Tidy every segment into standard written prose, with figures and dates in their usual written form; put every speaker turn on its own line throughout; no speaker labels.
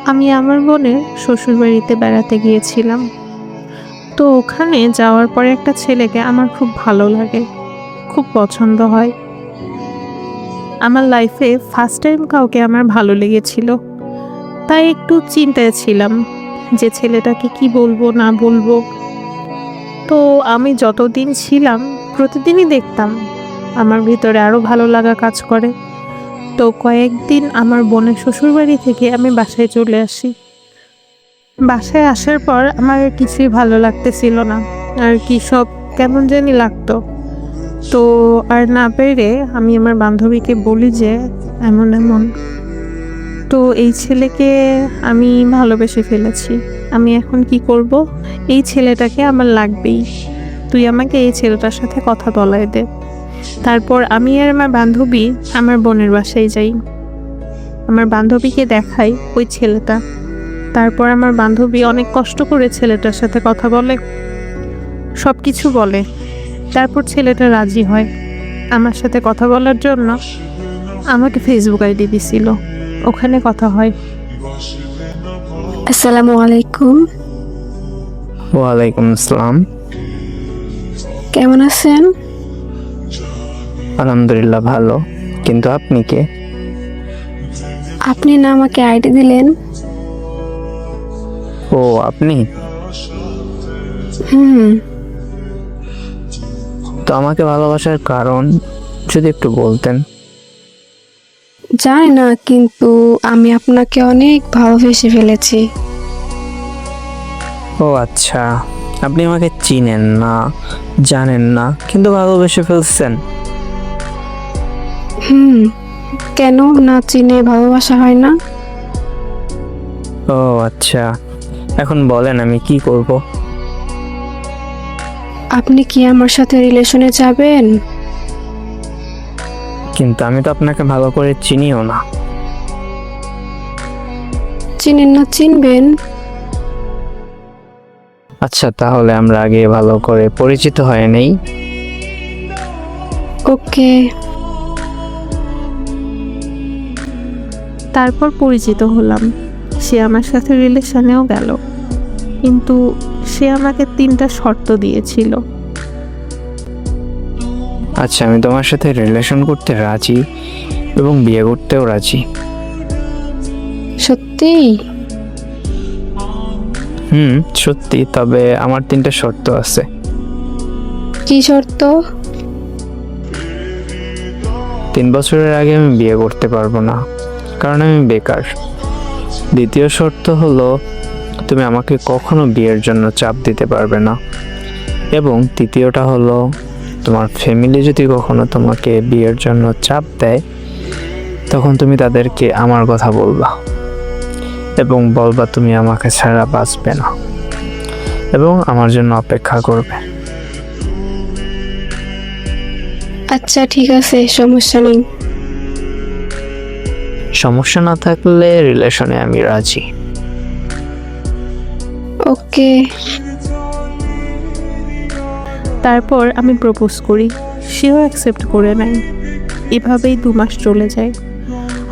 আমি আমার বোনের শ্বশুরবাড়িতে বেড়াতে গিয়েছিলাম। তো ওখানে যাওয়ার পরে একটা ছেলেকে আমার খুব ভালো লাগে, খুব পছন্দ হয়। আমার লাইফে ফার্স্ট টাইম কাউকে আমার ভালো লেগেছিল, তাই একটু চিন্তায় ছিলাম যে ছেলেটাকে কি বলবো না বলবো। তো আমি যতদিন ছিলাম প্রতিদিনই দেখতাম আমার ভিতরে আরো ভালো লাগা কাজ করে। তো কয়েকদিন আমার বোনের শ্বশুরবাড়ি থেকে আমি বাসায় চলে আসি। বাসায় আসার পর আমার আর কিছুই ভালো লাগতেছিল না, আর কি সব কেমন জানি লাগতো। তো আর না পেরে আমি আমার বান্ধবীকে বলি যে এমন এমন, তো এই ছেলেকে আমি ভালোবেসে ফেলেছি, আমি এখন কি করব? এই ছেলেটাকে আমার লাগবেই, তুই আমাকে এই ছেলেটার সাথে কথা বলায় দে। তারপর আমি আর আমার বান্ধবী আমার বোনের বাসায় যাই, আমার বান্ধবীকে দেখাই ওই ছেলেটা। তারপর আমার বান্ধবী অনেক কষ্ট করে ছেলেটার সাথে কথা বলে, সব কিছু বলে। তারপর ছেলেটা রাজি হয় আমার সাথে কথা বলার জন্য, আমাকে ফেসবুক আইডি দিছিল, ওখানে কথা হয়।
আসসালামু আলাইকুম।
ওয়ালাইকুম আসসালাম।
কেমন আছেন?
আলহামদুলিল্লাহ ভালো, কিন্তু আপনি কে?
আপনি না আমাকে আইডি দিলেন?
ও আপনি?
হুম।
তো আমাকে ভালোবাসার কারণ যদি একটু বলতেন।
জানি না, কিন্তু আমি আপনাকে অনেক ভালোবেসে ফেলেছি।
ও আচ্ছা, আপনি আমাকে চিনেন না, জানেন না, কিন্তু ভালোবেসে ফেলছেন।
হুম। কেন না চিনে ভালোবাসা হয় না?
ও আচ্ছা, এখন বলেন আমি কি করব?
আপনি কি আমার সাথে রিলেশনে যাবেন?
কিন্তু আমি তো আপনাকে ভালো করে চিনিও না।
চিনেন না, চিনবেন।
আচ্ছা, তাহলে আমরা আগে ভালো করে পরিচিত হয়ে নেই।
ওকে।
তারপর পরিচিত হলাম, সে আমার সাথে রিলেশনেও গেল, কিন্তু সে আমাকে 3টা শর্ত দিয়েছিল।
আচ্ছা, আমি তোমার সাথে রিলেশন করতে রাজি এবং বিয়ে করতেও রাজি।
সত্যি?
সত্যি, তবে আমার 3টা শর্ত আছে।
কি শর্ত?
3 বছরের আগে আমি বিয়ে করতে পারবো না, কারণ আমি বেকার। দ্বিতীয় শর্ত হলো তুমি আমাকে কখনো বিয়ের জন্য চাপ দিতে পারবে না। এবং তৃতীয়টা হলো তোমার ফ্যামিলি যদি কখনো তোমাকে বিয়ের জন্য চাপ দেয়, তখন তুমি তাদেরকে আমার কথা বলবা এবং বলবা তুমি আমাকে ছাড়া বাঁচবে না এবং আমার জন্য অপেক্ষা করবে।
আচ্ছা ঠিক আছে, সমস্যা নেই।
সমস্যা না থাকলে রিলেশনে আমি রাজি।
ওকে।
তারপর আমি প্রপোজ করি, সেও অ্যাকসেপ্ট করে নেয়। এভাবেই 2 মাস চলে যায়।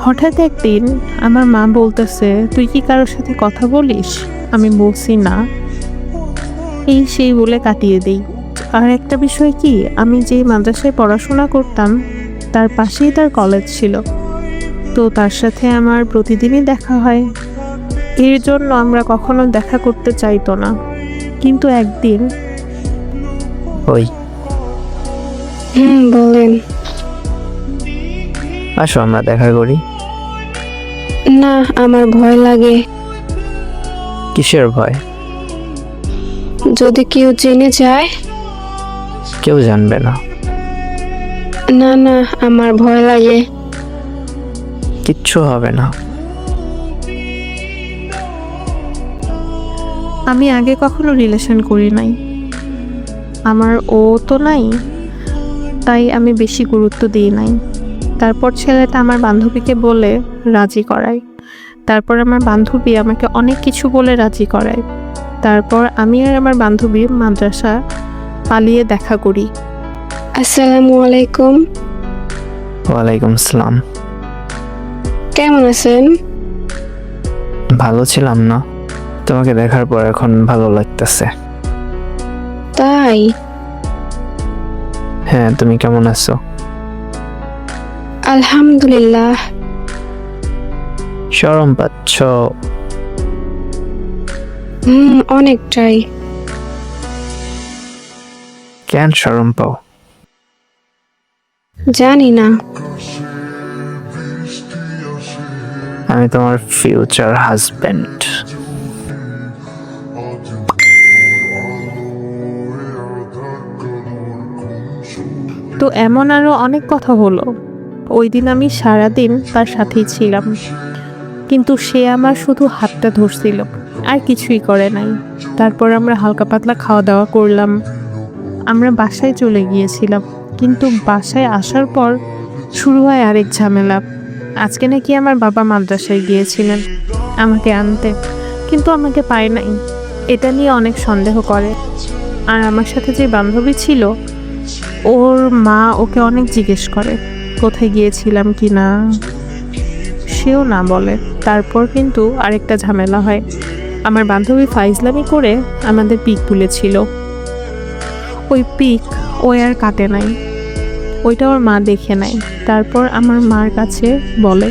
হঠাৎ একদিন আমার মা বলতেছে, তুই কি কারোর সাথে কথা বলিস? আমি বলছি না, এই সেই বলে কাটিয়ে দেই। আর একটা বিষয় কি, আমি যেই মাদ্রাসায় পড়াশোনা করতাম তার পাশেই তার কলেজ ছিল, তো তার সাথে আমার প্রতিদিনই দেখা হয়। এর জন্য আমরা কখনো দেখা করতে চাইতো না, কিন্তু একদিন
ওই
বলেন।
আসো আমরা দেখা করি।
না, আমার ভয় লাগে।
কিসের ভয়?
যদি কেউ জেনে যায়?
কেউ জানবে না।
না না, আমার ভয় লাগে।
কিচ্ছু হবে না।
আমি আগে কখনো রিলেশন করি নাই, আমার ও তো নাই, তাই আমি বেশি গুরুত্ব দিই নাই। তারপর ছেলেটা আমার বান্ধবীকে বলে রাজি করায়। তারপর আমার বান্ধবী আমাকে অনেক কিছু বলে রাজি করায়। তারপর আমি আর আমার বান্ধবী মাদ্রাসা পালিয়ে দেখা করি।
আসসালামু আলাইকুম।
ওয়ালাইকুম আসসালাম।
কেমন আছেন?
ভালো ছিলাম না, তোমাকে দেখার পর এখন ভালো লাগতেছে।
তাই?
হ্যাঁ, তুমি কেমন আছো?
আলহামদুলিল্লাহ।
শরম পাচ্ছ?
অনেকটাই।
কেন শরম পাও?
জানি না।
আমি তোমার ফিউচার হাজবেন্ড।
তো এমন আরও অনেক কথা হলো। ওই দিন আমি সারাদিন তার সাথেই ছিলাম, কিন্তু সে আমার শুধু হাতটা ধরছিল, আর কিছুই করে নাই। তারপর আমরা হালকা পাতলা খাওয়া দাওয়া করলাম, আমরা বাসায় চলে গিয়েছিলাম। কিন্তু বাসায় আসার পর শুরু হয় আরেক ঝামেলা। আজকে নাকি আমার বাবা মাদ্রাসায় গিয়েছিলেন আমাকে আনতে, কিন্তু আমাকে পায় নাই। এটা নিয়ে অনেক সন্দেহ করে। আর আমার সাথে যে বান্ধবী ছিল, ওর মা ওকে অনেক জিজ্ঞেস করে কোথায় গিয়েছিলাম কি না, সেও না বলে। তারপর কিন্তু আরেকটা ঝামেলা হয়। আমার বান্ধবী ফাইজলামি করে আমাদের পিক তুলেছিল। ওই পিক ও আর কাটে নাই, ওইটা ওর মা দেখে নাই। তারপর আমার মার কাছে বলে।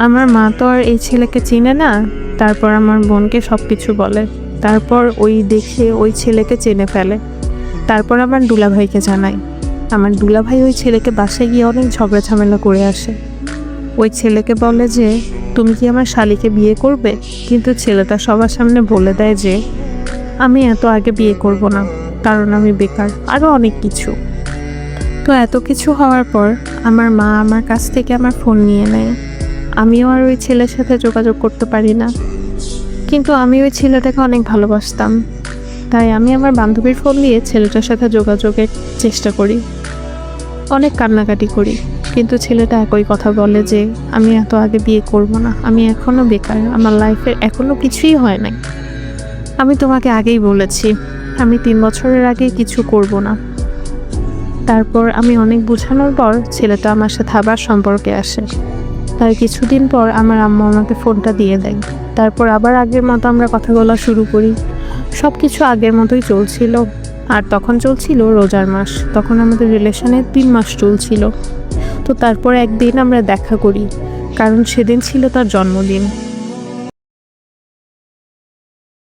আমার মা তো আর এই ছেলেকে চিনে না। তারপর আমার বোনকে সব কিছু বলে। তারপর ওই দেখে ওই ছেলেকে চেনে ফেলে। তারপর আমার দুলাভাইকে জানায়। আমার দুলাভাই ওই ছেলেকে বাসায় গিয়ে অনেক ঝগড়া ঝামেলা করে আসে। ওই ছেলেকে বলে যে তুমি কি আমার শালিকে বিয়ে করবে, কিন্তু ছেলেটা সবার সামনে বলে দেয় যে আমি এত আগে বিয়ে করব না, কারণ আমি বেকার, আরও অনেক কিছু। তো এত কিছু হওয়ার পর আমার মা আমার কাছ থেকে আমার ফোন নিয়ে নেয়। আমিও আর ওই ছেলের সাথে যোগাযোগ করতে পারি না, কিন্তু আমি ওই ছেলেটাকে অনেক ভালোবাসতাম। তাই আমি আমার বান্ধবীর ফোন দিয়ে ছেলেটার সাথে যোগাযোগের চেষ্টা করি, অনেক কান্নাকাটি করি। কিন্তু ছেলেটা একই কথা বলে যে আমি এত আগে বিয়ে করব না, আমি এখনও বেকার, আমার লাইফের এখনও কিছুই হয় নাই। আমি তোমাকে আগেই বলেছি আমি 3 বছরের আগে কিছু করব না। তারপর আমি অনেক বোঝানোর পর ছেলেটা আমার সাথে আবার সম্পর্কে আসে। তাই কিছুদিন পর আমার আম্মু আমাকে ফোনটা দিয়ে দেয়। তারপর আবার আগের মতো আমরা কথা বলা শুরু করি। সব কিছু আগের মতোই চলছিল। আর তখন চলছিল রোজার মাস, তখন আমাদের রিলেশনে 3 মাস চলছিল। তো তারপর একদিন আমরা দেখা করি, কারণ সেদিন ছিল তার জন্মদিন।